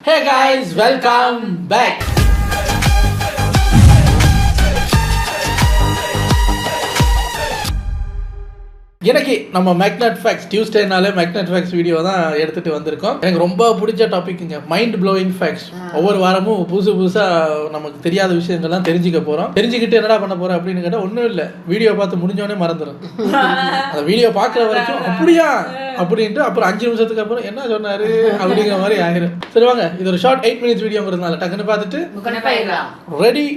Hey guys, welcome back. எனக்கு நம்ம magnet facts டியூஸ்டேனாலே மேக்னட் ஃபேக்ட்ஸ் வீடியோ தான் எடுத்துகிட்டு வந்திருக்கோம். எனக்கு ரொம்ப பிடிச்ச டாபிக்ங்க மைண்ட் ப்ளோயிங் ஃபேக்ட்ஸ். ஒவ்வொரு வாரமும் புதுசாக நமக்கு தெரியாத விஷயங்கள்லாம் தெரிஞ்சுக்க போகிறோம். தெரிஞ்சுக்கிட்டு என்னடா பண்ண போகிறோம் அப்படின்னு கேட்டால் ஒன்றும் இல்லை, வீடியோ பார்த்து முடிஞ்சோடனே மறந்துடும். அந்த வீடியோ பார்க்குற வரைக்கும் அப்படியா அப்படின்ட்டு அப்புறம் 5 நிமிஷத்துக்கு அப்புறம் என்ன சொன்னார் அப்படிங்கிற மாதிரி ஆகிடும். சரி வாங்க, இது ஒரு ஷார்ட் 8 minutes வீடியோங்கிறதுனால டக்குன்னு பார்த்துட்டு ரெடி.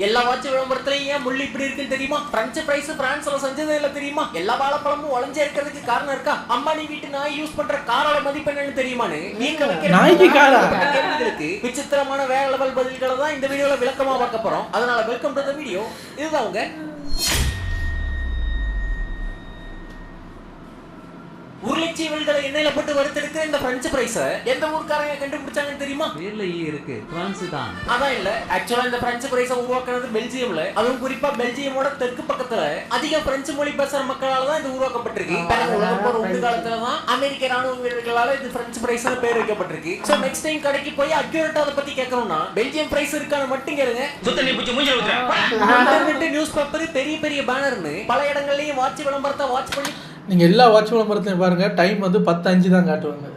எல்லா வாட்ச் விளம்பரத்திலையும் ஏன் முள்ளு இப்படி இருக்குன்னு தெரியுமா? பிரெஞ்ச் பிரைஸ் பிரான்ஸ்ல செஞ்சதே இல்ல தெரியுமா? எல்லா வாழைப்பழமும் உழைஞ்சே இருக்கிறதுக்கு காரணம் இருக்கா? அம்பானி வீட்டு நாய் யூஸ் பண்ற காரோட மதிப்பு என்னன்னு தெரியுமான்னு நாய்க்கு காரா கேள்விகளுக்கு விசித்திரமான வேற லெவல் பதில்களை தான் இந்த வீடியோல விளக்கமா பார்க்க போறோம். அதனால வெல்கம் டு தி வீடியோ. இதுதான் உங்க உருளைச்சீவல்களை எண்ணெயில போட்டு வறுத்தெடுக்கிற இந்த பிரெஞ்ச் பிரைஸ் எந்த ஊர்க்காரங்க கண்டுபிடிச்சாங்கன்னு தெரியுமா? பேர்லயே இருக்கு, பிரான்ஸ் தான். அதான் இல்ல, ஆக்சுவலா இந்த பிரெஞ்ச் பிரைஸை உருவாக்குனது பெல்ஜியம்ல, அதுவும் குறிப்பா பெல்ஜியமோட தெற்கு பக்கத்துல அதிக பிரெஞ்சு மொழி பேசுற மக்களால தான் இது உருவாக்கப்பட்டிருக்கு. உலகம் போற உண்டு காலத்துல தான் அமெரிக்க ராணுவ வீரர்களால இது பிரெஞ்ச் பிரைஸ்னு பேர் வைக்கப்பட்டிருக்கு. சோ நெக்ஸ்ட் டைம் கடைக்கு போய் அக்யூரேட்டா அதை பத்தி கேட்கணும்னா பெல்ஜியம் பிரைஸ் இருக்கான்னு மட்டும் கேளுங்க. சுத்தனி பூச்சி மூஞ்சில ஊத்துறேன். இன்டர்நெட் நியூஸ் பேப்பர் பெரிய பெரிய பேனர்னு பல இடங்கள்லயும் வாட்ச் விளம்பரத்தை வாட்ச் பண்ணி நீங்கள் எல்லா வாட்ச் விளம்பரத்தையும் பாருங்கள், டைம் வந்து 10:05 தான் காட்டுவாங்க.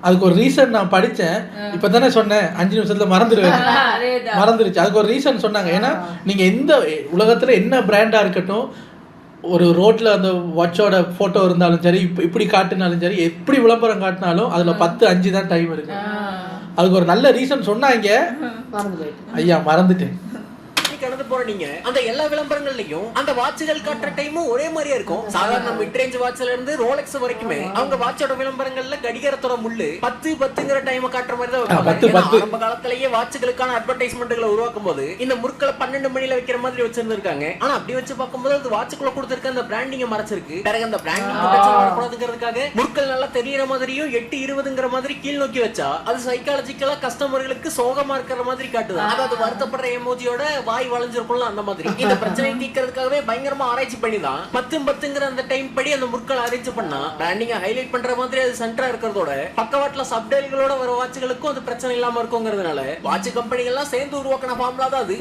அதுக்கு ஒரு ரீசன் நான் படித்தேன், இப்போ தானே சொன்னேன் 5 நிமிஷத்தில் மறந்துருச்சு. அதுக்கு ஒரு ரீசன் சொன்னாங்க. ஏன்னா நீங்கள் எந்த உலகத்தில் என்ன பிராண்டாக இருக்கட்டும், ஒரு ரோட்டில் அந்த வாட்சோட ஃபோட்டோ இருந்தாலும் சரி, இப்படி காட்டினாலும் சரி, எப்படி விளம்பரம் காட்டினாலும் அதில் 10:05 தான் டைம் இருக்கு. அதுக்கு ஒரு நல்ல ரீசன் சொன்னாங்க, ஐயா மறந்துட்டேன். கடந்து போற நீங்க அந்த எல்லா விளம்பரங்கள்லயும் அந்த வாட்சுகள் காட்டுற டைமும் ஒரே மாதிரியா இருக்கும். சாதாரண மிட் ரேஞ்ச் வாட்ச்ல இருந்து ரோலெக்ஸ் வரைக்குமே அவங்க வாட்சோட விளம்பரங்கள்ல கடிகாரத்தோட முள்ளு 10:10ங்கிற டைம் காட்டுற மாதிரி தான் வைப்பாங்க. நம்ம காலத்திலேயே வாட்சுகளுக்கான அட்வர்டைஸ்மெண்ட்களை உருவாக்கும் போது இந்த முற்களை 12 மணில வைக்கிற மாதிரி வச்சிருந்திருக்காங்க. ஆனா அப்படி வச்சு பார்க்கும்போது அது வாட்சுக்குள்ள கொடுத்திருக்க அந்த பிராண்டிங்க மறைச்சிருக்கு. பிறகு அந்த பிராண்டிங் பிரச்சனை வரக்கூடாதுங்கிறதுக்காக முற்கள் நல்லா தெரியற மாதிரியும் 8:20ங்கிற மாதிரி கீழ் நோக்கி வச்சா அது சைக்காலஜிக்கலா கஸ்டமர்களுக்கு சோகமா இருக்கிற மாதிரி காட்டுது. அதாவது வருத்தப்படுற எமோஜியோட வாய் வளைஞ்சிருக்கும்ல, அந்த மாதிரி. இந்த பிரச்சனையை தீர்க்கிறதுக்காகவே பயங்கரமா ஆராய்ச்சி பண்ணி தான் 10:10ங்கிற அந்த டைம் படி அந்த முற்கள் அரேஞ்ச் பண்ணா பிராண்டிங்க ஹைலைட் பண்ற மாதிரி அது சென்டரா இருக்கிறதோட பக்கவாட்டுல சப்டைல்களோட வர வாட்சுகளுக்கும் அது பிரச்சனை இல்லாம இருக்குங்கிறதுனால வாட்ச் கம்பெனிகள்லாம் சேர்ந்து உருவாக்கின ஃபார்முலா தான் அது.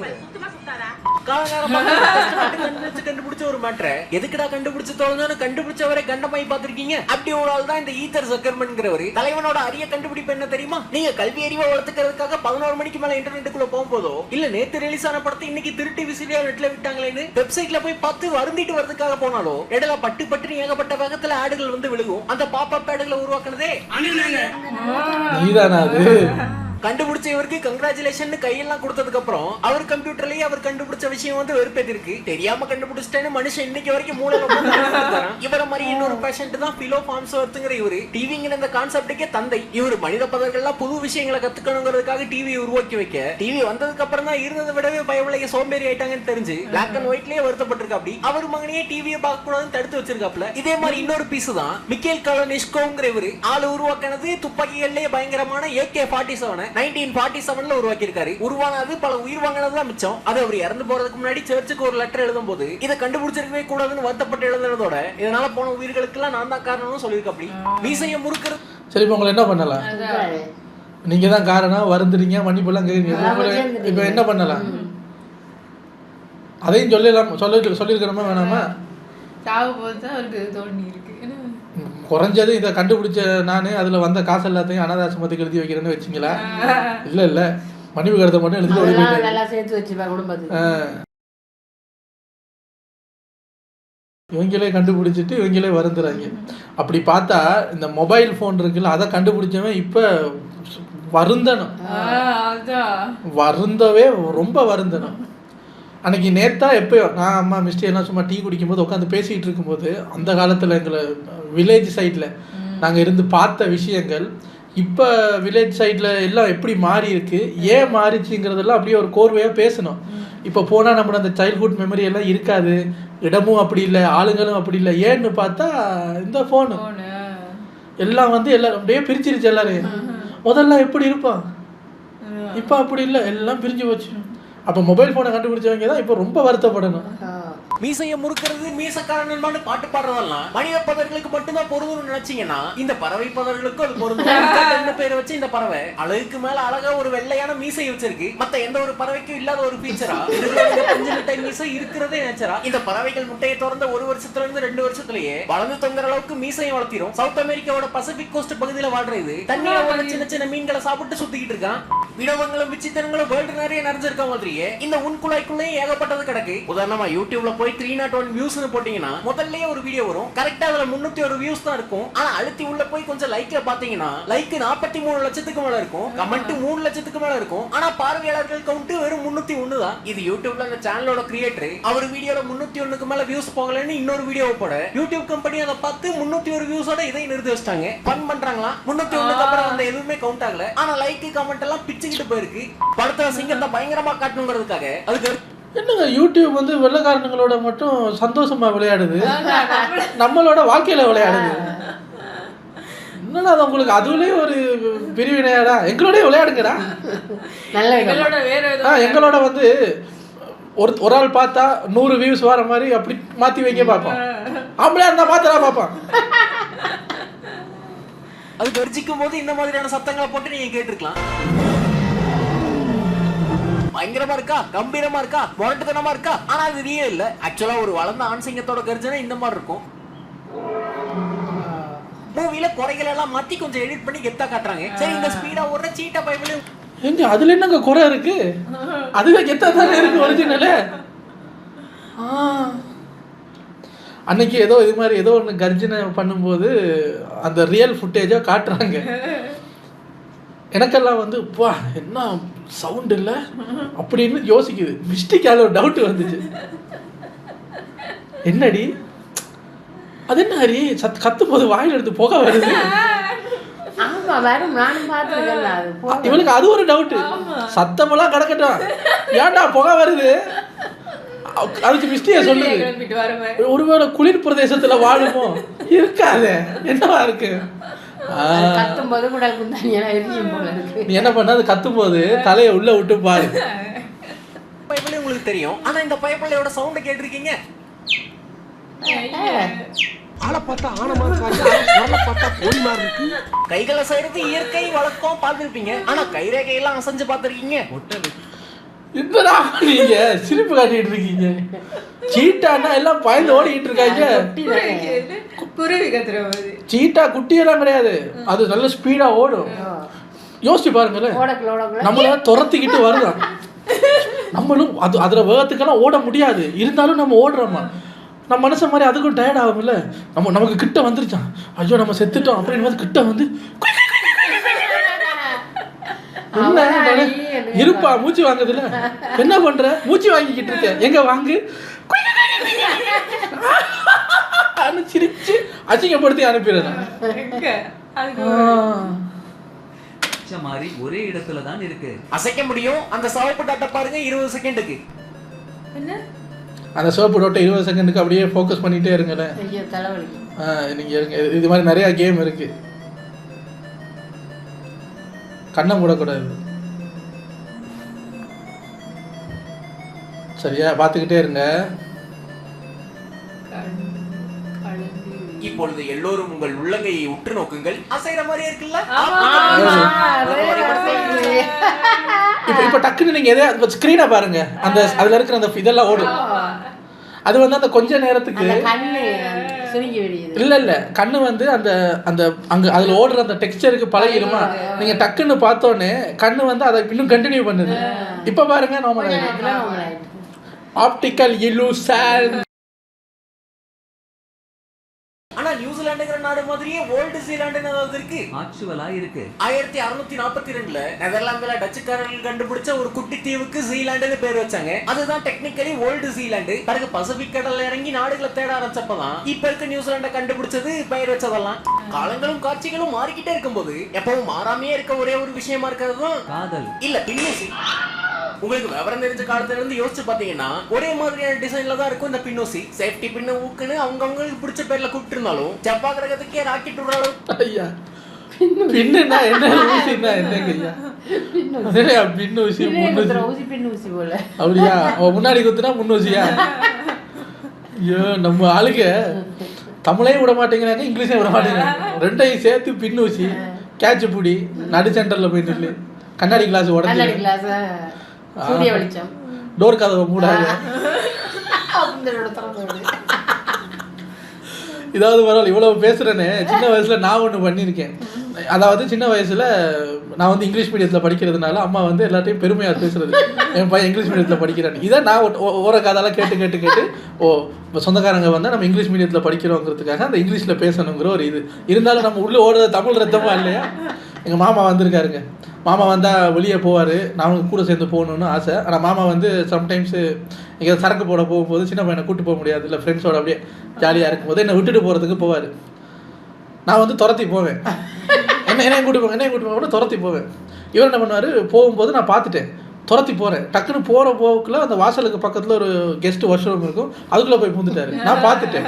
கண்டுபிடிச்ச ஒரு மேட்டரை எதுக்குடா கண்டுபிடிச்சு தோணுன்னு கண்டுபிடிச்சவரை கண்டமாய் பாத்திருக்கீங்க. அப்படி ஒரு ஆள் தான் இந்த ஈத்தர் சக்கர்மன்ங்கிறவர். தலைவனோட அரிய கண்டுபிடிப்பு என்ன தெரியுமா? நீங்க கல்வி அறிவை வளர்த்துக்கிறதுக்காக 11 மணிக்கு மேல இன்டர்நெட்டுக்குள்ள போகும்போதோ இல்ல நேத்து ரிலீஸ் ஆன படத்தை இன்னைக்கு திருட்டி விசிறியா நெட்ல விட்டாங்களேன்னு வெப்சைட்ல போய் பார்த்து வருந்திட்டு வரதுக்காக போனாலோ இடையில பட்டு ஏகப்பட்ட வேகத்துல ஆடுகள் வந்து விழுகும். அந்த பாப்அப் ஆடுகளை உருவாக்குனதே நீதானா அது? கண்டுபிடிச்ச இவருக்கு கங்க்ராச்சுலேஷன் கையெல்லாம் கொடுத்ததுக்கு அப்புறம் அவர் கம்ப்யூட்டர்லயே அவர் கண்டுபிடிச்ச விஷயம் வந்து வெறுப்பேத்திருக்கு. தெரியாம கண்டுபிடிச்சிட்டேன்னு மனுஷன் இன்னைக்கு வரைக்கும் மூளை இவரை மாதிரி இன்னொரு பேஷண்ட் தான் பிலோ ஃபார்ம்ஸ்வர்த்ங்கிற இவரு. டிவிங்கிற இந்த கான்செப்டுக்கே தந்தை. இவர் மனித பதர்கள்லாம் புது விஷயங்களை கத்துக்கணுங்கிறதுக்காக டிவி உருவாக்கி வைக்க டிவி வந்ததுக்கு அப்புறம் தான் இருந்ததை விடவே பயவில்லைய சோம்பேறி ஆயிட்டாங்கன்னு தெரிஞ்சு பிளாக் அண்ட் ஒயிட்லயே வருத்தப்பட்டிருக்கா. அப்படி அவர் மகனையே டிவியை பார்க்க கூடாதுன்னு தடுத்து வச்சிருக்காப்ல. இதே மாதிரி இன்னொரு பீஸ் தான் மிக்கேல் காலனிஷ்கோங்கிற இவரு. ஆளு உருவாக்கினது துப்பாக்கிகள்லயே பயங்கரமான AK-47 1947ல உருவாக்கி இருக்காரு. உருவானது பல உயிர் வாங்கினதுதான் மிச்சம். அது அவர் இறந்து போறதுக்கு முன்னாடி சர்ச்சுக்கு ஒரு லெட்டர் எழுதும் போது இதை கண்டுபிடிச்சிருக்கவே கூடாதுன்னு வருத்தப்பட்டு எழுதுனதோட இதனால போன உயிர்களுக்கு எல்லாம் நான் தான் காரணம்னு சொல்லியிருக்க. அப்படி மீசையை முறுக்கிறது. சரி, இப்போ உங்களை என்ன பண்ணலாம்? நீங்க தான் காரணம், வருந்துறீங்க, மன்னிப்பெல்லாம் கேட்குறீங்க. இப்போ என்ன பண்ணலாம்? அதையும் சொல்லியிருக்கிறோமா வேணாமா? குறைஞ்சது இதை கண்டுபிடிச்ச நான் அதில் வந்த காசு எல்லாத்தையும் அனாதாசிரமத்துக்கு எழுதி வைக்கிறேன்னு வச்சிங்களா? இல்லை மன்னிப்பு கருத்தை மட்டும் எழுதி இவங்களே கண்டுபிடிச்சிட்டு இவங்களே வருந்துறாங்க. அப்படி பார்த்தா இந்த மொபைல் ஃபோன் இருக்குல்ல, அதை கண்டுபிடிச்சவன் இப்போ வருந்தணும், வருந்தவே ரொம்ப வருந்தணும். அன்றைக்கி நேற்றா எப்போயோ நான் அம்மா மிஸ்டி எல்லாம் சும்மா டீ குடிக்கும்போது உட்காந்து பேசிகிட்டு இருக்கும்போது அந்த காலத்தில் எங்களை வில்லேஜ் சைடில் நாங்கள் இருந்து பார்த்த விஷயங்கள் இப்போ வில்லேஜ் சைடில் எல்லாம் எப்படி மாறி இருக்கு, ஏன் மாறிச்சுங்கிறதெல்லாம் அப்படியே ஒரு கோர்வையாக பேசணும். இப்போ போனால் நம்மளோட அந்த சைல்ட்ஹுட் மெமரி எல்லாம் இருக்காது. இடமும் அப்படி இல்லை, ஆளுங்களும் அப்படி இல்லை. ஏன்னு பார்த்தா இந்த ஃபோனு எல்லாம் வந்து எல்லாரும் அப்படியே பிரிச்சிருச்சு. எல்லாரையும் முதல்ல எப்படி இருப்பான், இப்போ அப்படி இல்லை, எல்லாம் பிரிஞ்சு போச்சு. அப்போ மொபைல் ஃபோனை கண்டுபிடிச்சவங்க தான் இப்போ ரொம்ப வருத்தப்படணும். மீசையை முறுக்கிறது மீசக்காரன் பாட்டு பாடுறதெல்லாம் மனித பதர்களுக்கு மட்டும்தான் பொருந்தும் நினைச்சீங்கன்னா இந்த பறவை பதர்களுக்கும் அது பொருந்தும். பேர் வச்சு இந்த பறவை அழகுக்கு மேல அழகா ஒரு வெள்ளையான மீசை வச்சிருக்கு. மத்த எந்த ஒரு பறவைக்கும் இல்லாத ஒரு ஃபீச்சரா பஞ்சு மிட்டாய் மீசை இருக்கிறதே நேச்சரா. இந்த பறவைகள் முட்டையை திறந்த 1 வருஷத்துல இருந்து 2 வருஷத்துலயே வளர்ந்து தொங்குற அளவுக்கு மீசையை வளர்த்திரும். சவுத் அமெரிக்காவோட பசிபிக் கோஸ்ட் பகுதியில வாழ்றது தண்ணியில உள்ள சின்ன சின்ன மீன்களை சாப்பிட்டு சுத்திக்கிட்டு இருக்கான். வினோதங்களும் விசித்திரங்களும் வேர்ல்டு நிறைய நிறைஞ்சிருக்க மாதிரியே இந்த உன்குழாய்க்குள்ளே ஏகப்பட்டது கிடக்கு. உதாரணமா யூடியூப்ல போய் 301 வியூஸ்னு போட்டீங்கன்னா முதல்லயே ஒரு வீடியோ வரும். கரெக்டா அதுல 301 வியூஸ் தான் இருக்கும். ஆனா அழுத்தி உள்ள போய் கொஞ்சம் லைக்ல பாத்தீங்கன்னா லைக் 43 லட்சத்துக்கு மேல இருக்கும், கமெண்ட் 3 லட்சத்துக்கு மேல இருக்கும். ஆனா பார்வையாளர்கள் கவுண்ட் வெறும் 301 தான். இது யூடியூப்ல அந்த சேனலோட கிரியேட்டர் அவர் வீடியோல 301க்கு மேல வியூஸ் போகலன்னு இன்னொரு வீடியோ போட யூடியூப் கம்பெனி அதை பார்த்து 301 வியூஸோட இதை நிறுத்தி வச்சிட்டாங்க. ஃபன் பண்றாங்களா? 301க்கு அப்புறம் அந்த எதுவுமே கவுண்ட் ஆகல. ஆனா லைக் கமெண்ட் எல்லாம் பிச்சுக்கிட்டு போயிருக்கு. படத்துல சிங்கத்தை பயங்கரமா காட்டணுங்கிறதுக்காக. அதுக்கு என்னங்க யூடியூப் வந்து வெள்ளைக்காரனுங்களோட மட்டும் சந்தோஷமா விளையாடுது, நம்மளோட வாழ்க்கையில விளையாடுது. என்னன்னா அது உங்களுக்கு அதுலயே ஒரு பிரிவினையாடா? எங்களோடய விளையாடுங்கடா. எங்களோட வந்து ஒரு ஆள் பார்த்தா 100 வியூஸ் வர மாதிரி அப்படி மாத்தி வைக்க பார்ப்போம். ஆம்பளையா இருந்தா மாத்தரா பார்ப்பான். அது கர்ஜிக்கும் போது இந்த மாதிரியான சத்தங்களை போட்டு நீங்க கேட்டிருக்கலாம். பயங்கரமா இருக்கா, கம்பீரமா இருக்கா, முரட்டுத்தனமா இருக்கா. ஆனா அது ரியல் இல்ல. ஆக்சுவலா ஒரு வளர்ந்த ஆண் சிங்கத்தோட கர்ஜனை இந்த மாதிரி இருக்கும். மூவில குறைகள் எல்லாம் மாத்தி கொஞ்சம் எடிட் பண்ணி கெத்தா காட்டுறாங்க. சரி, இந்த ஸ்பீடா ஓடுற சீட்டா பைபிள் எங்க அதுல என்னங்க குறை இருக்கு? அதுவே கெத்தா தானே இருக்கு ஒரிஜினல். அன்னைக்கு ஏதோ இது மாதிரி ஏதோ ஒன்று கர்ஜனை பண்ணும்போது அந்த ரியல் ஃபுட்டேஜோ காட்டுறாங்க. எனக்கெல்லாம் வந்து பா என்ன சவுண்ட் இல்லை அப்படின்னு யோசிக்குது. மிஸ்டேக்கால ஒரு டவுட் வந்துச்சு. என்னடி அது என்ன ஹரி கத்தும் போது வாயில் எடுத்து புகை வருது. இவனுக்கு அது ஒரு டவுட். சத்தமெல்லாம் கிடக்கட்டும், ஏன்டா புகை வருது? அதுக்கு மிஸ்டேக்க சொல்லுது. ஒருவேளை குளிர் பிரதேசத்துல வாழுமோ? இருக்காது. என்னவா இருக்கு? நீ என்ன பண்ண? அது கத்தும் போது தலையை உள்ள விட்டு பாரு. பைபிள் உங்களுக்கு தெரியும். ஆனா இந்த பைபிளோட சவுண்ட் கேட்டிருக்கீங்க? ஆளை பார்த்தா ஆனமா பார்த்தா கோழி மாதிரி இருக்கு. கைகளை செய்யறது இயற்கை வழக்கம் பார்த்துருப்பீங்க. ஆனா கைரேகையெல்லாம் அசைஞ்சு பார்த்துருக்கீங்க? என்னடா நீங்க சிரிப்பு காட்டிட்டு இருக்கீங்க? சீட்டானா எல்லாம் பயந்து ஓடிக்கிட்டு இருக்காங்க. சீட்டா குட்டியெல்லாம் கிடையாது, அது நல்ல ஸ்பீடா ஓடும். யோசிச்சு பாருங்களேன், நம்மள துரத்திக்கிட்டு வருதான். நம்மளும் அது அதுல வேகத்துக்கெல்லாம் ஓட முடியாது, இருந்தாலும் நம்ம ஓடுறோமா? நம்ம மனசு மாதிரி அதுக்கும் டயர்ட் ஆகும்ல. நமக்கு கிட்ட வந்துருச்சான், ஐயோ நம்ம செத்துட்டோம் அப்படின்னு கிட்ட வந்து இருப்பா மூச்சு வாங்குதுல, என்ன பண்ற? மூச்சு வாங்கிக்கிட்டு இருக்க, எங்க வாங்கு சிரிச்சு அசிங்கப்படுத்தி அனுப்பிடுறேன். மாதிரி ஒரே இடத்துல தான் இருக்கு. அசைக்க முடியும். அந்த சிவப்பு டாட்டை பாருங்க, 20 செகண்டுக்கு. அந்த சிவப்பு டாட்டை 20 செகண்டுக்கு அப்படியே ஃபோக்கஸ் பண்ணிட்டே இருங்களேன். நீங்க இருங்க, இது மாதிரி நிறைய கேம் இருக்கு. கண்ணை மூடக்கூடாது, சரியா? பார்த்துக்கிட்டே இருங்க. இப்பொழுது எல்லோரும் உங்கள் உள்ளங்கையை உற்று நோக்குங்கள். அசைற மாதிரி இருக்குல்ல? இப்ப டக்குன்னு நீங்க எதை ஸ்கிரீனை பாருங்க, அந்த அதுல இருக்கிற அந்த இதெல்லாம் ஓடும். அது வந்து அந்த கொஞ்ச நேரத்துக்கு இல்ல கண்ணு வந்து அந்த அந்த அங்க அதுல ஓடுற அந்த டெக்ஸ்சருக்கு பழகிடுமா? நீங்க டக்குன்னு பார்த்தோன்னே கண்ணு வந்து அதை இன்னும் கண்டினியூ பண்ணுது. இப்ப பாருங்க, நார்மல் ஆப்டிக்கல் இலூஷன். ஆனா நியூசிலாந்துங்கிற நாடு மாதிரியே ஓல்டு சீலாண்டுன்னு ஏதாவது இருக்கு? ஆக்சுவலா இருக்கு. 1642ல நெதர்லாந்துல டச்சுக்காரர்கள் கண்டுபிடிச்ச ஒரு குட்டி தீவுக்கு சீலாண்டுன்னு பேர் வச்சாங்க. அதுதான் டெக்னிக்கலி ஓல்டு சீலாண்டு. பிறகு பசிபிக் கடல்ல இறங்கி நாடுகளை தேட ஆரம்பிச்சப்பதான் இப்ப இருக்க நியூசிலாண்ட கண்டுபிடிச்சது, பெயர் வச்சதெல்லாம். காலங்களும் காட்சிகளும் மாறிக்கிட்டே இருக்கும்போது எப்பவும் மாறாமையே இருக்க ஒரே ஒரு விஷயமா இருக்கிறது காதல் இல்ல பின்னூசி. உங்களுக்கு விவரம் தெரிஞ்ச காலத்துல இருந்து யோசிச்சு பாத்தீங்கன்னா ஒரே மாதிரியான டிசைன்ல தான் இருக்கும் இந்த பின்னூசி. சேஃப்டி பின்ன ஊக்குன்னு அவங்களுக்கு பிடிச்ச பேர்ல கூப்பிட்டு இருந்தாலும் செவ்வாய் கிரகத்துக்கே ராக்கெட் விடுறாலும். ஐயா பின்னுனா என்ன, ஊசினா என்னங்க ஐயா? பின்னூசி பின்னூசி போல அப்படியா? முன்னாடி குத்துனா முன்னூசியா? ஐயோ நம்ம ஆளுங்க தமிழையும் விட மாட்டேங்கிறாங்க, இங்கிலீஷையும் விட மாட்டேங்கிறாங்க. ரெண்டையும் சேர்த்து பின்னூசி. கேட்ச் பிடி, நடு சென்டரில் போய் நில்லு, கண்ணாடி கிளாஸ் உடஞ்சி, சூரிய வெளிச்சம், டோர் கதவை மூடாது. இதாவது பரவாயில்ல, இவ்வளோ பேசுகிறேன்னு சின்ன வயசில் நான் ஒன்று பண்ணியிருக்கேன். அதாவது சின்ன வயசில் நான் வந்து இங்கிலீஷ் மீடியத்தில் படிக்கிறதுனால அம்மா வந்து எல்லாத்தையும் பெருமையாக பேசுகிறது, என் பையன் இங்கிலீஷ் மீடியத்தில் படிக்கிறான்னு. இதை நான் ஓர காதெல்லாம் கேட்டு ஓ இப்போ சொந்தக்காரங்க வந்தால் நம்ம இங்கிலீஷ் மீடியத்தில் படிக்கிறோங்கிறதுக்காக அந்த இங்கிலீஷில் பேசணுங்கிற ஒரு இது இருந்தாலும் நம்ம உள்ளே ஓடுறது தமிழ் ரத்தமா இல்லையா. எங்கள் மாமா வந்திருக்காருங்க. மாமா வந்தால் வெளியே போவார், நான் அவனுக்கு கூட சேர்ந்து போகணுன்னு ஆசை. ஆனால் மாமா வந்து சம்டைம்ஸு எங்கேயாவது சரக்கு போட போகும்போது சின்ன பையனை கூப்பிட்டு போக முடியாது, இல்லை ஃப்ரெண்ட்ஸோட அப்படியே ஜாலியாக இருக்கும்போது என்னை விட்டுட்டு போகிறதுக்கு போவார். நான் வந்து துரத்தி போவேன், என்னையும் கூட்டு போக துரத்தி போவேன். இவர் என்ன பண்ணுவார், போகும்போது நான் பார்த்துட்டேன், துரத்தி போகிறேன். டக்குன்னு போகிற போக்குள்ள அந்த வாசலுக்கு பக்கத்தில் ஒரு கெஸ்ட் வாஷ் ரூம் இருக்கும், அதுக்குள்ளே போய் பூந்துட்டாரு. நான் பார்த்துட்டேன்,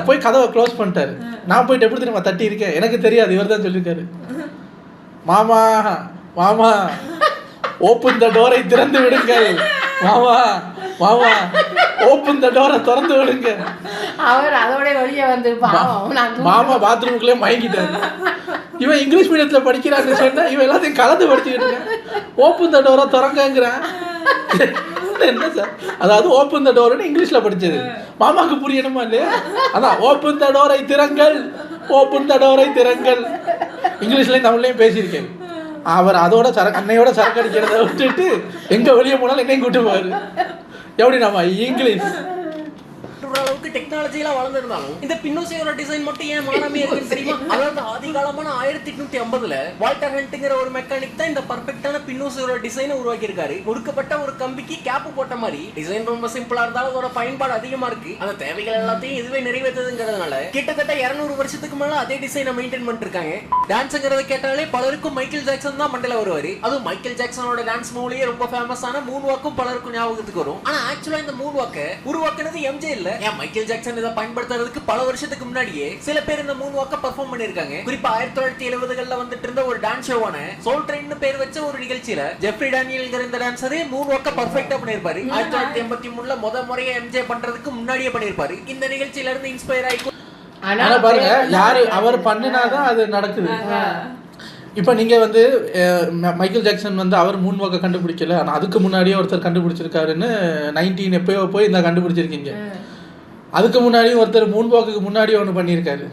போய் கதவை க்ளோஸ் பண்ணிட்டாரு. நான் போயிட்டு எப்படி தெரியுமா தட்டி இருக்கேன், எனக்கு தெரியாது, இவர் தான் சொல்லியிருக்காரு, மாமா மாமா ஓப்பன் த டோரை திறந்து விடுங்கள், மாமா மாமா ஓப்பன் த டோரை திறந்து விடுங்க. அவர் அதோட வெளியே வந்து மாமா பாத்ரூமுக்குள்ளே மயங்கிட்டாரு. இவன் இங்கிலீஷ் மீடியத்தில் படிக்கிறான்னு சொன்னா இவன் எல்லாத்தையும் கலந்து படிச்சுக்கிட்டு இருக்கேன். ஓப்பன் த டோரை திறங்கிறான். என்ன சார், அதாவது ஓப்பன் த டோர்னு இங்கிலீஷில் படிச்சது மாமாவுக்கு புரியணுமா இல்லையா? அதான் ஓப்பன் த டோரை திறங்கள், ஓப்பன் த டோரை திறங்கள். இங்கிலீஷ்லையும் தமிழ்லையும் பேசியிருக்கேன். அவர் அதோட அன்னையோட சரக்கு அடிக்கிறத விட்டுட்டு எங்கே வெளியே போனாலும் என்னையும் கூட்டு போவார். எப்படி நம்ம இங்கிலீஷ் அளவுக்கு டெக்னாலஜிலாம் வளர்ந்துருந்தாலும் இந்த பின்னோசியோட டிசைன் மட்டும் ஏன் மாறாமே இருக்குன்னு தெரியுமா? அதாவது ஆதிகாலமான 1850ல வால்டர் ஹண்ட்ங்கிற ஒரு மெக்கானிக் தான் இந்த பர்ஃபெக்ட்டான பின்னோசியோட டிசைனை உருவாக்கி இருக்காரு. முறுக்கப்பட்ட ஒரு கம்பிக்கு கேப் போட்ட மாதிரி டிசைன் ரொம்ப சிம்பிளா இருந்தாலும் அதோட பயன்பாடு அதிகமா இருக்கு. அந்த தேவைகள் எல்லாத்தையும் இதுவே நிறைவேற்றதுங்கிறதுனால கிட்டத்தட்ட 200 வருஷத்துக்கு மேல அதே டிசைனை மெயின்டைன் பண்ணிட்டு இருக்காங்க. டான்ஸ்ங்கிறத கேட்டாலே பலருக்கும் மைக்கேல் ஜாக்சன் தான் மண்டல வருவாரு. அதுவும் மைக்கேல் ஜாக்சனோட டான்ஸ் மூவிலேயே ரொம்ப ஃபேமஸான மூன் வாக்கும் பலருக்கும் ஞாபகத்துக்கு வரும். ஆனா ஆக்சுவலா இந்த மூன் வாக்கை உருவாக்குனது எம்ஜே இல்ல, மைக்கேல் ஜாக்சன் இதை பயன்படுத்துறதுக்கு பல வருஷத்துக்கு முன்னாடியே சில பேர் இந்த மூன் வாக்க பெர்ஃபார்ம் பண்ணிருக்காங்க. குறிப்பா 1970களில் வந்துட்டு இருந்த ஒரு டான்ஸ் ஷோவான சோல் ட்ரெயின் பேர் வச்ச ஒரு நிகழ்ச்சியில ஜெஃப்ரி டேனியல்ங்கிற இந்த டான்சரே மூன் வாக்க பர்ஃபெக்ட்டா பண்ணிருப்பாரு. 1983ல முறையா எம்ஜே பண்றதுக்கு முன்னாடியே பண்ணிருப்பாரு. இந்த நிகழ்ச்சியில இருந்து இன்ஸ்பயர் ஆகி ஆனா பாருங்க, யாரு அவர் பண்ணினாதான் அது நடக்குது. இப்போ நீங்கள் வந்து மைக்கேல் ஜாக்சன் வந்து அவர் மூன் வாக்கை கண்டுபிடிக்கல, ஆனால் அதுக்கு முன்னாடியே ஒருத்தர் கண்டுபிடிச்சிருக்காருன்னு 19 எப்பயோ போய் இந்த கண்டுபிடிச்சிருக்கீங்க. அதுக்கு முன்னாடியும் ஒருத்தர் மூன் வாக்குக்கு முன்னாடியே ஒன்று பண்ணியிருக்காரு.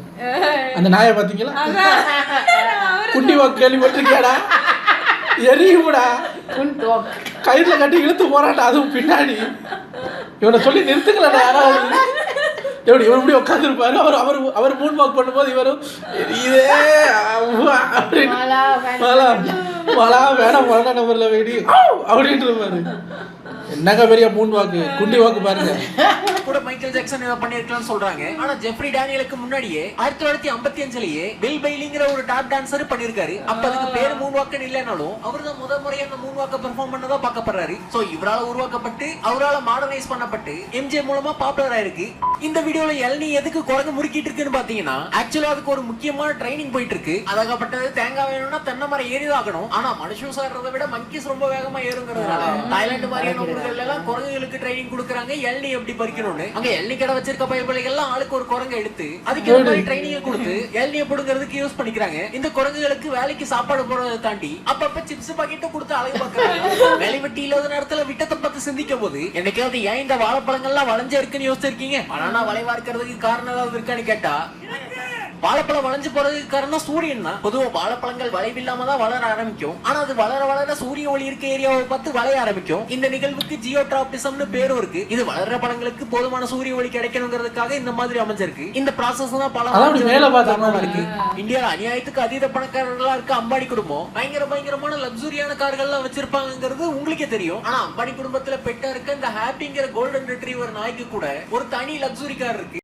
அந்த நாயை பார்த்தீங்களா? குண்டி வாக்கு கேள்விப்பட்டிருக்கியாடா? எரியும்டா, கயிறுல கட்டி இழுத்து போறான்டா, அதுவும் பின்னாடி. இவனை சொல்லி நிறுத்துக்கலடா யாராவது. எப்படி இவர் இப்படி உட்காந்துருப்பாரு, அவர் மூன் வாக் பண்ணும்போது இவரும் இதே மலா வேணாம் மலா நம்பர்ல வெடி அப்படின்ட்டு இருப்பாரு. என்னங்க பெரிய மூன் வாக்கு, குண்டி வாக்கு பாருங்க. கூட மைக்கேல் ஜாக்சன் இதை பண்ணிருக்கலாம்னு சொல்றாங்க. ஆனா ஜெஃப்ரி டேனியலுக்கு முன்னாடியே 1955லயே பில் பெய்லிங்கிற ஒரு டாப் டான்சர் பண்ணிருக்காரு. அப்ப அதுக்கு பேரு மூன் வாக்குன்னு இல்லைனாலும் அவர் தான் முதல் முறையா அந்த மூன் வாக்க பெர்ஃபார்ம் பண்ணதா பார்க்கப்படுறாரு. சோ இவரால உருவாக்கப்பட்டு அவரால மாடர்னைஸ் பண்ணப்பட்டு எம்ஜே மூலமா பாப்புலர் ஆயிருக்கு. இந்த வீடியோல எல்னி எதுக்கு குரங்கு முறுக்கிட்டு இருக்குன்னு பாத்தீங்கன்னா ஆக்சுவலா அதுக்கு ஒரு முக்கியமான ட்ரைனிங் போயிட்டு இருக்கு. அதாகப்பட்டது தேங்காய் வேணும்னா தென்னை மரம் ஏறிதாகணும். ஆனா மனுஷன் சாடுறதை விட மங்கிஸ் ரொம்ப வேகமா ஏறுங்கிறதுனால தாய்லாந்து மாதிரியான ஊர்கள் எல்லாம் குரங்குகளுக்கு ட்ரைனிங் கொடுக்குறாங்க எல்னி எப்படி பறிக்கணும்னு. அங்க எல்னி கடை வச்சிருக்க பயபிள்ளைகள் எல்லாம் ஆளுக்கு ஒரு குரங்கை எடுத்து அதுக்கு ஒரு மாதிரி ட்ரைனிங் கொடுத்து எல்னியை புடுங்கிறதுக்கு யூஸ் பண்ணிக்கிறாங்க. இந்த குரங்குகளுக்கு வேலைக்கு சாப்பாடு போறதை தாண்டி அப்பப்ப சிப்ஸ் பாக்கெட்டும் கொடுத்து அழகு பார்க்கறாங்க. வேலை வெட்டி இல்லாத நேரத்துல விட்டத்தை பத்தி சிந்திக்கும் போது என்னைக்காவது ஏன் இந்த வாழைப்பழங்கள்லாம் வளைஞ்சே இருக்குன்னு யோசிச்சிருக்கீங்க? ஆனா வளைவா இருக்கிறதுக்கு காரணம் ஏதாவது இருக்கான்னு கேட்டா வாழைப்பழம் வளைஞ்சு போறதுக்கு காரணம் சூரியன் தான். பொதுவா வாழைப்பழங்கள் வளைவில்லாம தான் வளர ஆரம்பிக்கும். ஆனா அது வளர வளர சூரிய ஒளி இருக்க ஏரியாவை பார்த்து வளைய ஆரம்பிக்கும். இந்த நிகழ்வுக்கு ஜியோட்ராபிசம்னு பேரும் இருக்கு. இது வளர்ற பழங்களுக்கு போதுமான சூரிய ஒளி கிடைக்கணுங்கிறதுக்காக இந்த மாதிரி அமைஞ்சிருக்கு. இந்த ப்ராசஸ் தான் பல இருக்கு. இந்தியால அநியாயத்துக்கு அதீத பணக்காரர்களா இருக்க அம்பானி குடும்பம் பயங்கரமான லக்ஸுரியான கார்கள்லாம் வச்சிருப்பாங்கிறது உங்களுக்கே தெரியும். ஆனா அம்பானி குடும்பத்துல பெட்டா இருக்க இந்த ஹாப்பிங்கிற கோல்டன் ரிட்ரீவர் நாய்க்கு கூட ஒரு தனி லக்ஸுரி கார் இருக்கு.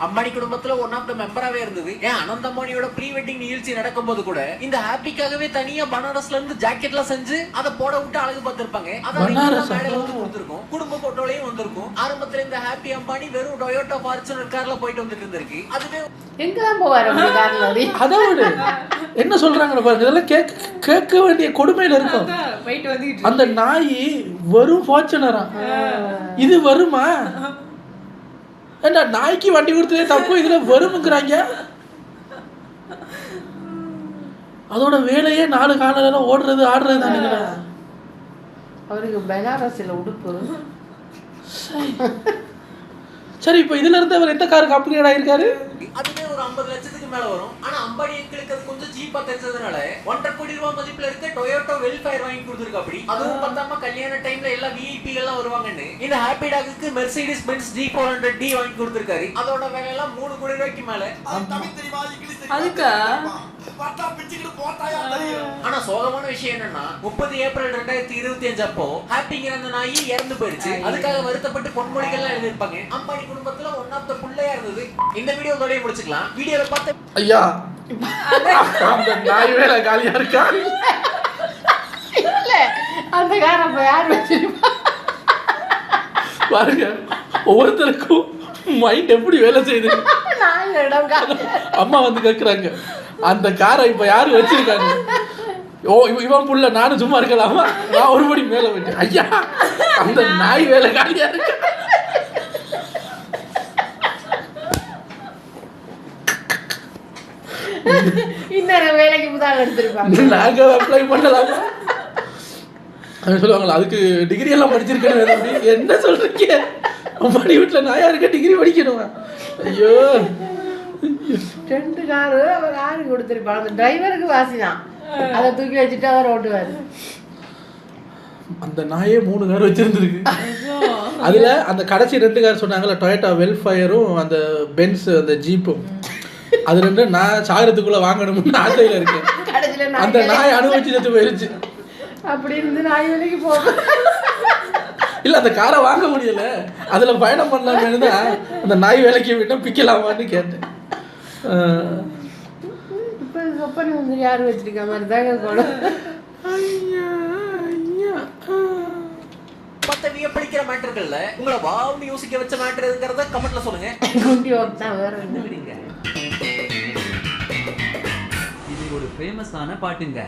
அம்பானி குடும்பத்துல ஒன் ஆஃப் த மெம்பராவே இருந்தது. ஏன் அனந்த அம்பானியோட ப்ரீ வெட்டிங் நிகழ்ச்சி நடக்கும் போது கூட இந்த ஹாப்பிக்காகவே தனியா பனாரஸ்ல இருந்து ஜாக்கெட்லாம் செஞ்சு அதை போட விட்டு அழகு பார்த்திருப்பாங்க. குடும்ப போட்டோலையும் வந்திருக்கும். ஆரம்பத்துல இந்த ஹாப்பி அம்பானி வெறும் டொயோட்டா ஃபார்ச்சுனர் கார்ல போயிட்டு வந்துட்டு இருந்திருக்கு. அதுவே எங்கதான் போவாரு அதோட என்ன சொல்றாங்க பாருங்க, இதெல்லாம் கேட்க வேண்டிய கொடுமையில இருக்கும். அந்த நாய் வரும் ஃபார்ச்சுனரா, இது வருமா? ஏண்டா நாய்க்கு வண்டி கொடுத்ததே தப்பு, இதுல வருமுங்கிறாங்க. அதோட வேலையே 4 காலம் ஓடுறது ஆடுறது தானுங்களா. அவருக்கு பனாரஸ்ல உடுப்பு. சரி, இப்போ இதுல இருந்து அவர் எந்த காருக்கு அப்கிரேட் ஆயிருக்காரு? அதுவே ஒரு 50 லட்சத்துக்கு மேல வரும். ஆனா அம்பானி எங்களுக்கு அது கொஞ்சம் சீப்பா தெரிஞ்சதுனால 1.5 கோடி ரூபாய் மதிப்புல இருக்க டொயோட்டா வெல்ஃபயர் வாங்கி கொடுத்துருக்கு. அப்படி அதுவும் பத்தாம கல்யாண டைம்ல எல்லா விஐபி எல்லாம் வருவாங்கன்னு இந்த happy dog Mercedes Benz G400D வாங்கி கொடுத்துருக்காரு. அதோட விலை எல்லாம் 3 கோடி ரூபாய்க்கு மேல. அதுக்கா ஆனா சோகமான விஷயம் என்னன்னா 30 ஏப்ரல் 2025 அப்போ ஹாப்பிங்கிற அந்த நாய் இறந்து போயிருச்சு. அதுக்காக வருத்தப்பட்டு பொன்மொழிகள் எல்லாம் எழுதிருப்பாங்க. அம்பானி குடும்பத்துல ஒன் ஆஃப் த புள்ளையா இருந்தது. இந்த வீடியோ இதோடய முடிச்சுக்கலாம். வீடியோல பார்த்து ஐயா அந்த நாய் வேலை காலியா இருக்கா? இல்ல அந்த கார் அப்ப யார் வச்சிருப்பா? பாருங்க, ஒவ்வொருத்தருக்கும் மைண்ட் எப்படி வேலை செய்யுது. நாய் இடம் கார். அம்மா வந்து கேட்குறாங்க, அந்த காரை இப்போ யாரு வச்சிருக்காங்க? ஓ இவன் புள்ள, நானும் சும்மா இருக்கலாமா? நான் ஒரு படி மேலே போயிட்டேன். ஐயா அந்த நாய் வேலை காலியா இருக்கு. இன்னொரு வேலைக்கு முதல் எடுத்திருப்பாங்க. நாங்க அப்ளை பண்ணலாமா? அவங்க சொல்லுவாங்களா, அதுக்கு டிகிரி எல்லாம் படிச்சிருக்கேன்னு. என்ன சொல்றீங்க? அம்மாடி வீட்டில் நான் யாருக்க டிகிரி படிக்கணுமா? ஐயோ, 2 காரு அவர் யாருக்கு கொடுத்துருப்பாங்க? அந்த டிரைவருக்கு வாசி தான். அதை தூக்கி வச்சுட்டு அவர் ஓட்டுவார். அந்த நாயே 3 கார் வச்சிருந்துருக்கு. அதுல அந்த கடைசி 2 கார் சொன்னாங்கல்ல, டொயோட்டா வெல்ஃபயரும் அந்த பென்ஸ் அந்த ஜீப்பும், அது 2 நான் சாகரத்துக்குள்ள வாங்கணும்னு ஆசையில இருக்கேன். கடைசியில் அந்த நாய் அனுபவிச்சு செத்து போயிருச்சு. அப்படி இருந்து நாய் வேலைக்கு போகும். இல்ல அந்த காரை வாங்க முடியல, அதுல பயணம் பண்ணலாமேனு தான் அந்த நாய் வேலைக்கு விட்டு பிக்கலாமான்னு கேட்டேன். இப்போ சொப்பனை வந்து யார் வச்சிருக்க மாதிரி தாங்க போடும். மத்த வியப்பளிக்கிற மேட்டர்கள்ல உங்களை வாவ்னு யோசிக்க வச்ச மேட்டர் எதுங்கிறத கமெண்ட்ல சொல்லுங்க. குண்டி ஒர்க் தான் வேற என்ன. இது ஒரு ஃபேமஸான பாட்டுங்க.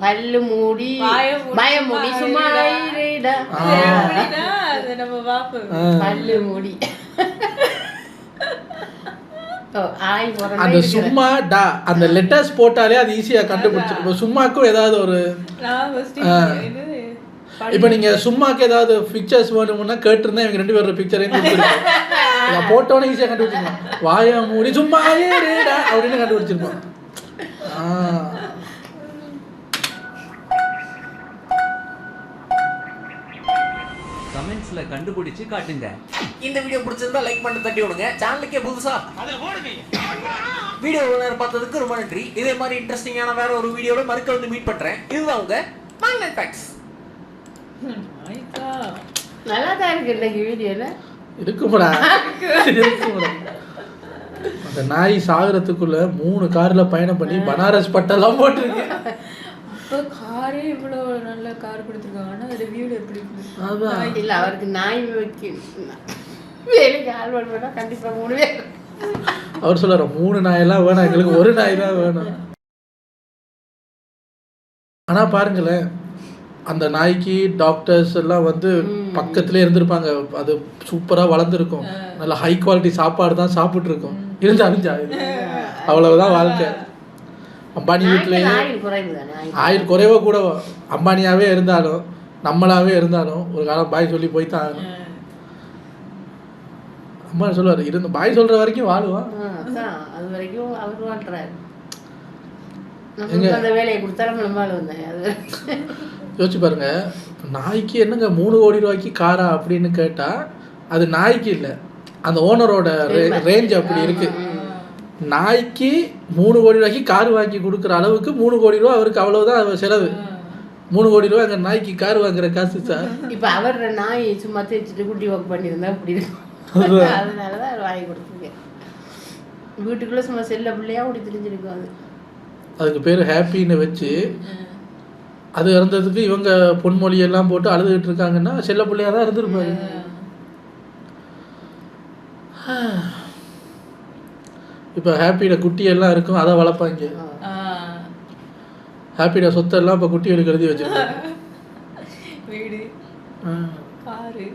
பல்லு மூடி பயம் மூடி சும்மா இருடா. அது நம்ம பாப்பு பல்லு மூடி. அந்த சும்மா டா அந்த லெட்டர்ஸ் போட்டாலே அது ஈஸியா கண்டுபிடிச்சிருக்கும். சும்மாக்கும் ஏதாவது ஒரு இப்போ நீங்க சும்மாக்கு ஏதாவது பிக்சர்ஸ் வேணும்னா கேட்டிருந்தா இவங்க 2 பேரோட பிக்சரையும் கொடுத்துருக்கோம். போட்டோன்னு ஈஸியா கண்டுபிடிச்சிருக்கோம். வாய மூடி சும்மா இருடா அப்படின்னு கண்டுபிடிச்சிருக்கோம். கமெண்ட்ஸ்ல கண்டுபிடிச்சு காட்டுங்க. இந்த வீடியோ பிடிச்சிருந்தா லைக் பண்ணிட்டு தட்டி விடுங்க. சேனலுக்கே புதுசா வீடியோ நேரம் பார்த்ததுக்கு ரொம்ப நன்றி. இதே மாதிரி இன்ட்ரெஸ்டிங்கான வேற ஒரு வீடியோல மறுக்க வந்து மீட் பண்றேன். இதுதான் உங்க மேக்னெட் ஃபேக்ட்ஸ். நல்லா தான் இருக்கு இன்னைக்கு வீடியோல. இருக்கும்டா. அந்த நாய் சாகரத்துக்குள்ள 3 கார்ல பயணம் பண்ணி பனாரஸ் பட்டெல்லாம் போட்டிருக்கு. இப்போ காரே இவ்வளோ நல்ல கார் கொடுத்துருக்காங்க. ஆனால் ரிவ்யூவில் எப்படி அதான் இல்லை அவருக்கு நாய் வேலைக்கு ஆள் பண்ணா கண்டிப்பாக 3 பேர். அவர் சொல்றாரு 3 நாயெல்லாம் வேணாம், எங்களுக்கு 1 நாய் தான் வேணும். ஆனா பாருங்களேன், அந்த நாய்க்கு டாக்டர்ஸ் எல்லாம் வந்து பக்கத்துல இருந்திருப்பாங்க. அது சூப்பரா வளர்ந்துருக்கும், நல்ல ஹை குவாலிட்டி சாப்பாடு தான் சாப்பிட்டு இருக்கோம். இருந்தாலும் அவ்வளவுதான் வாழ்க்கை. அம்பானி வீட்டிலேயே ஆயுள் குறைவோ கூட அம்பானியாவே இருந்தாலும் நம்மளாவே இருந்தாலும் ஒரு காலம் பாய் சொல்லி போய்தான் ஆகணும். அம்மா சொல்லுவார், இருந்து பாய் சொல்ற வரைக்கும் வாழுவான். அது வரைக்கும் அவர் வாழ்றாரு. அந்த வேலையை கொடுத்தா நம்ம வந்தேன். யோசிச்சு பாருங்க, நாய்க்கு என்னங்க 3 கோடி ரூபாய்க்கு காரா அப்படின்னு கேட்டா அது நாய்க்கு இல்லை, அந்த ஓனரோட ரேஞ்ச் அப்படி இருக்கு. நாய்க்கு 3 கோடி ரூபாய்க்கு கார் வாங்கி கொடுக்குற அளவுக்கு 3 கோடி ரூபா அவருக்கு அவ்வளவுதான் செலவு. 3 கோடி ரூபா எங்க நாய்க்கு கார் வாங்குற காசு சார். இப்போ அவர் நாய் சும்மா தேய்ச்சிட்டு குட்டி ஒர்க் பண்ணியிருந்தா அப்படி இருக்கும். அதனாலதான் அவர் வாங்கி கொடுத்துருக்கேன். வீட்டுக்குள்ள சும்மா செல்ல பிள்ளையா ஓடி தெரிஞ்சிருக்கும். அது அதுக்கு பேர் ஹாப்பின்னு வச்சு அது இறந்ததுக்கு இவங்க பொன்மொழியெல்லாம் போட்டு அழுதுகிட்டு இருக்காங்கன்னா செல்ல பிள்ளையா தான் இருந்திருப்பாரு. இப்போ ஹாப்பியோட குட்டியெல்லாம் இருக்கும், அதை வளர்ப்பாங்க. ஹாப்பியோட சொத்தெல்லாம் இப்போ குட்டிகளுக்கு எழுதி வச்சிருக்காங்க. வீடு காரு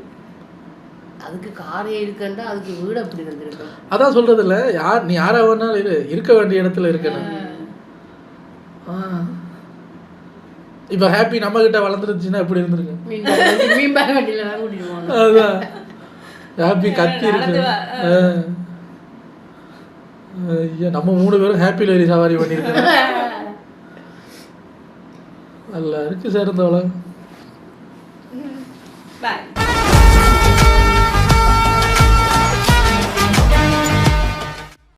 அதுக்கு காரே இருக்குன்னா அதுக்கு வீடு அப்படி இருந்திருக்கும். அதான் சொல்றது இல்லை, நீ யாரா வேணாலும் இருக்க வேண்டிய இடத்துல இருக்கணும். இப்போ ஹாப்பி நம்ம கிட்ட வளர்ந்துருச்சுன்னா எப்படி இருந்திருக்கு? மீன்பாக வண்டியில தான் கூட்டிட்டு போகணும். அதான் ஹாப்பி கத்தி இருக்கு. ஐயா நம்ம 3 பேரும் ஹாப்பி லேரி சவாரி பண்ணியிருக்கோம். நல்லா இருக்கு சார் இந்த உலகம். பாய்.